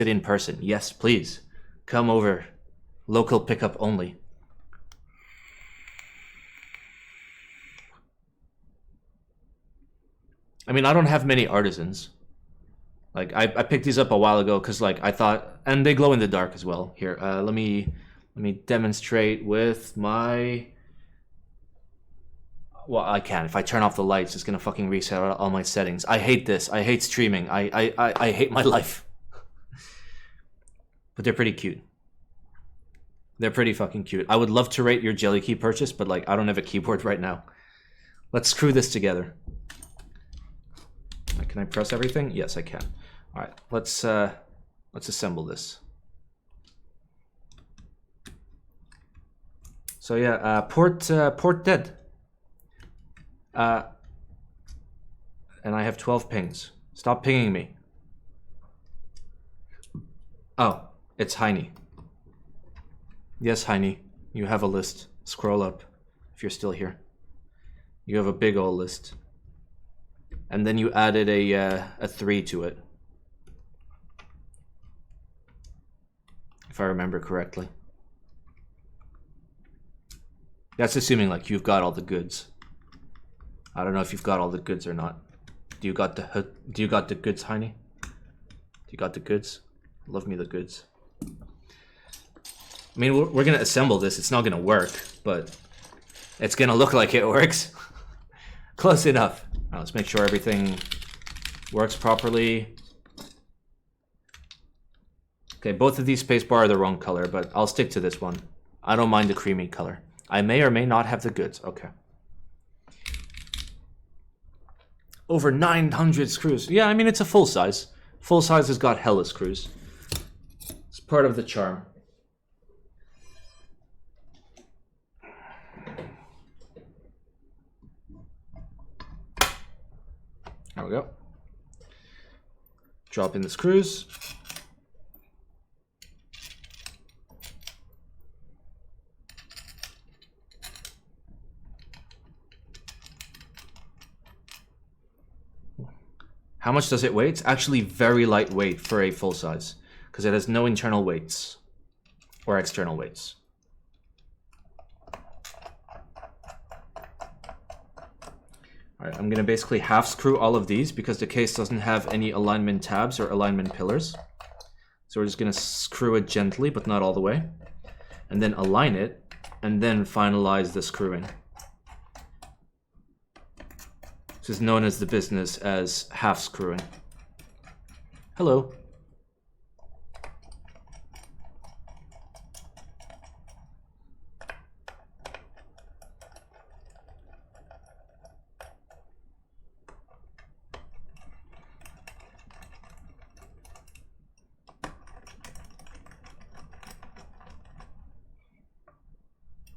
it in person. Yes, please. Come over. Local pickup only. I mean, I don't have many artisans. Like, I picked these up a while ago because, like, I thought... And they glow in the dark as well. Here, let me demonstrate with my... Well, I can. If I turn off the lights, it's gonna fucking reset all my settings. I hate this. I hate streaming. I hate my life. But they're pretty cute. They're pretty fucking cute. I would love to rate your jelly key purchase, but like I don't have a keyboard right now. Let's screw this together. Can I press everything? Yes, I can. All right, let's assemble this. So yeah, port dead. And I have 12 pings. Stop pinging me. Oh, it's Heine. Yes, Heine, you have a list. Scroll up if you're still here. You have a big old list. And then you added a 3 to it. If I remember correctly. That's assuming like you've got all the goods. I don't know if you've got all the goods or not. Do you got the goods, Heine? Do you got the goods? Love me the goods. I mean, we're gonna assemble this. It's not gonna work, but it's gonna look like it works. Close enough. Now, let's make sure everything works properly. Okay, both of these spacebar are the wrong color, but I'll stick to this one. I don't mind the creamy color. I may or may not have the goods. Okay. Over 900 screws. Yeah, I mean, it's a full size. Full size has got hella screws. It's part of the charm. There we go. Drop in the screws. How much does it weigh? It's actually very lightweight for a full size because it has no internal weights or external weights. All right, I'm gonna basically half screw all of these because the case doesn't have any alignment tabs or alignment pillars. So we're just gonna screw it gently, but not all the way, and then align it, and then finalize the screwing. This is known as the business as half screwing. Hello.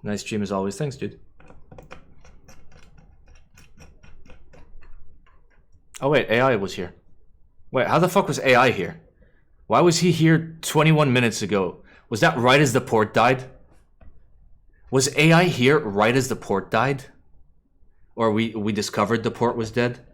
Nice stream as always. Thanks, dude. Oh wait, AI was here. Wait, how the fuck was AI here? Why was he here 21 minutes ago? Was that right as the port died? Was AI here right as the port died? Or we discovered the port was dead?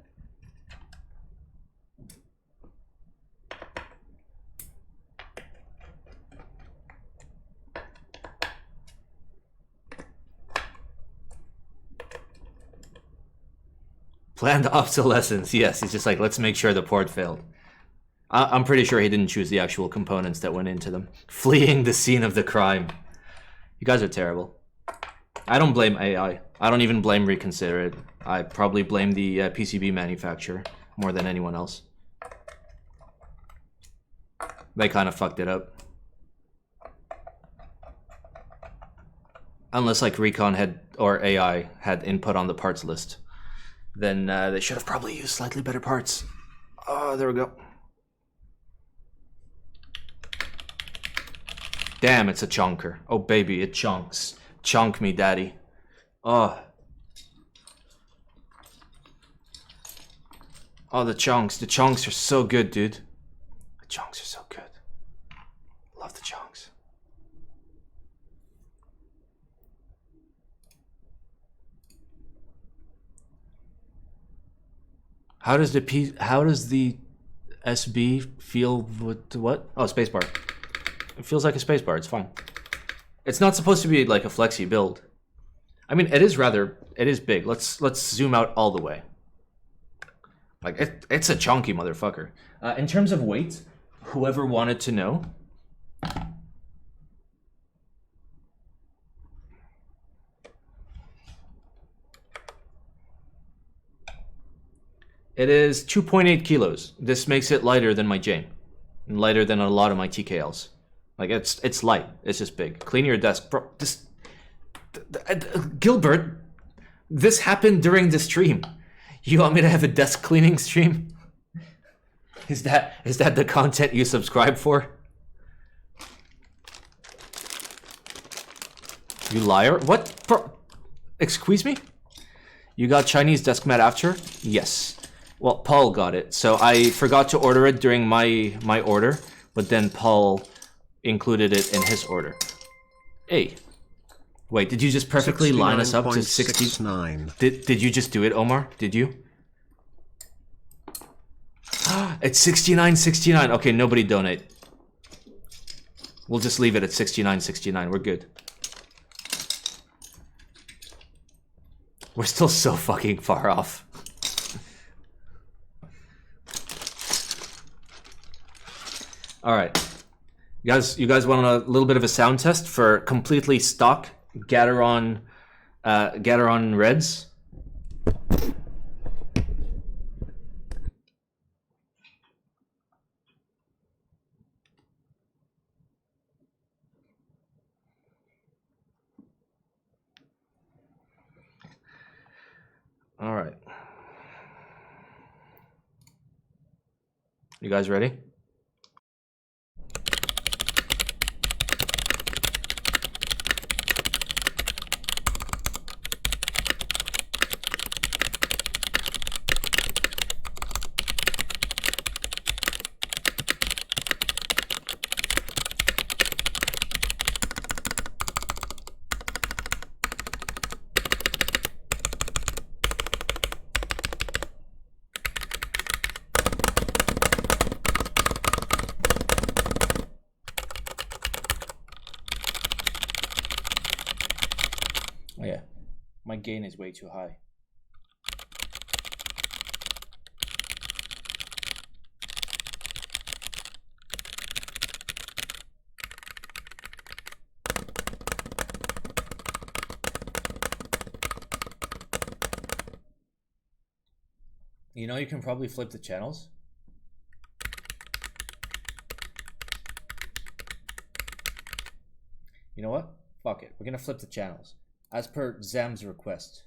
Planned obsolescence, yes. He's just like, let's make sure the port failed. I'm pretty sure he didn't choose the actual components that went into them. Fleeing the scene of the crime. You guys are terrible. I don't blame AI. I don't even blame Reconsider It. I probably blame the PCB manufacturer more than anyone else. They kind of fucked it up. Unless like Recon had, or AI had input on the parts list. Then they should have probably used slightly better parts. Oh, there we go. Damn, it's a chunker. Oh, baby, it chunks. Chunk me, daddy. Oh. Oh, the chunks. The chunks are so good, dude. The chunks are so good. Love the chunks. How does the SB feel what? Oh, spacebar. It feels like a spacebar. It's fine. It's not supposed to be like a flexi build. I mean, it is big. Let's zoom out all the way. Like it's a chunky motherfucker. In terms of weight, whoever wanted to know. It is 2.8 kilos. This makes it lighter than my Jane. And lighter than a lot of my TKLs. Like, it's light. It's just big. Clean your desk. Bro, Gilbert, this happened during the stream. You want me to have a desk cleaning stream? Is that the content you subscribe for? You liar. What? Bro, excuse me? You got Chinese desk mat after? Yes. Well, Paul got it, so I forgot to order it during my order, but then Paul included it in his order. Hey. Wait, did you just perfectly line us up to 69? Did you just do it, Omar? Did you? It's 69.69. Okay, nobody donate. We'll just leave it at 69.69. We're good. We're still so fucking far off. All right, you guys want a little bit of a sound test for completely stock Gateron Reds? All right, you guys ready? Oh yeah, my gain is way too high. You know, you can probably flip the channels. You know what? Fuck it. We're gonna flip the channels. As per Zam's request.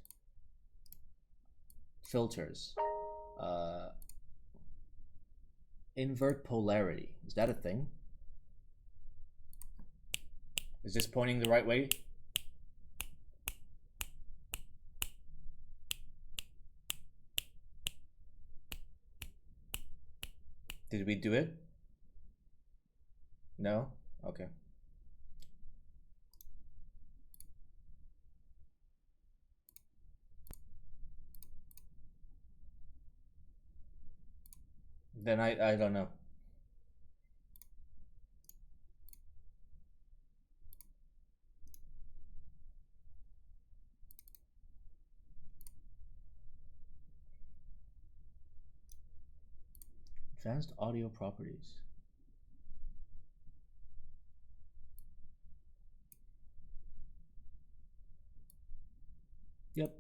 Filters. Invert polarity. Is that a thing? Is this pointing the right way? Did we do it? No? Okay. Then I don't know. Advanced audio properties. Yep.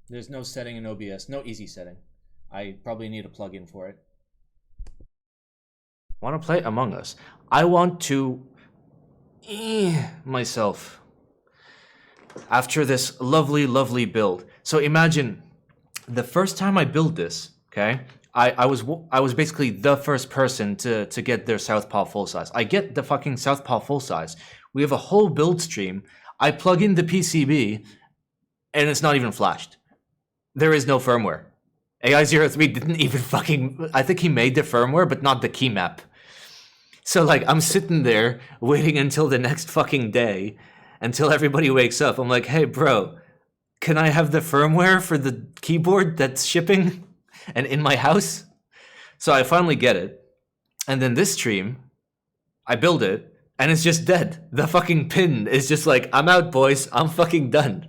There's no setting in OBS. No easy setting. I probably need a plugin for it. Want to play Among Us? I want to myself after this lovely build. So imagine the first time I build this, okay? I was basically the first person to get their Southpaw full size. I get the fucking Southpaw full size. We have a whole build stream. I plug in the PCB and it's not even flashed. There is no firmware. AI03 didn't even fucking, I think he made the firmware, but not the key map. So like, I'm sitting there waiting until the next fucking day, until everybody wakes up. I'm like, hey bro, can I have the firmware for the keyboard that's shipping and in my house? So I finally get it. And then this stream, I build it, and it's just dead. The fucking pin is just like, I'm out, boys. I'm fucking done.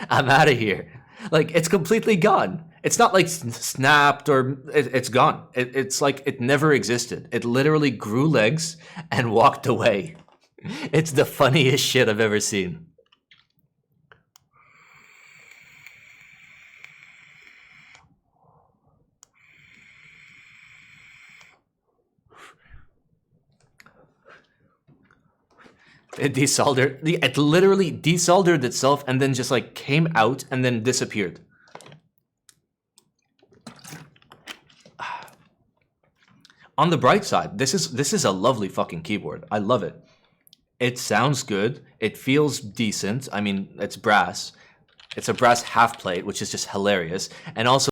I'm out of here. Like, it's completely gone. It's not like snapped or it's gone. It's like it never existed. It literally grew legs and walked away. It's the funniest shit I've ever seen. It desoldered. It literally desoldered itself and then just like came out and then disappeared. On the bright side, this is a lovely fucking keyboard. I love it. It sounds good. It feels decent. I mean, it's brass. It's a brass half plate, which is just hilarious. And also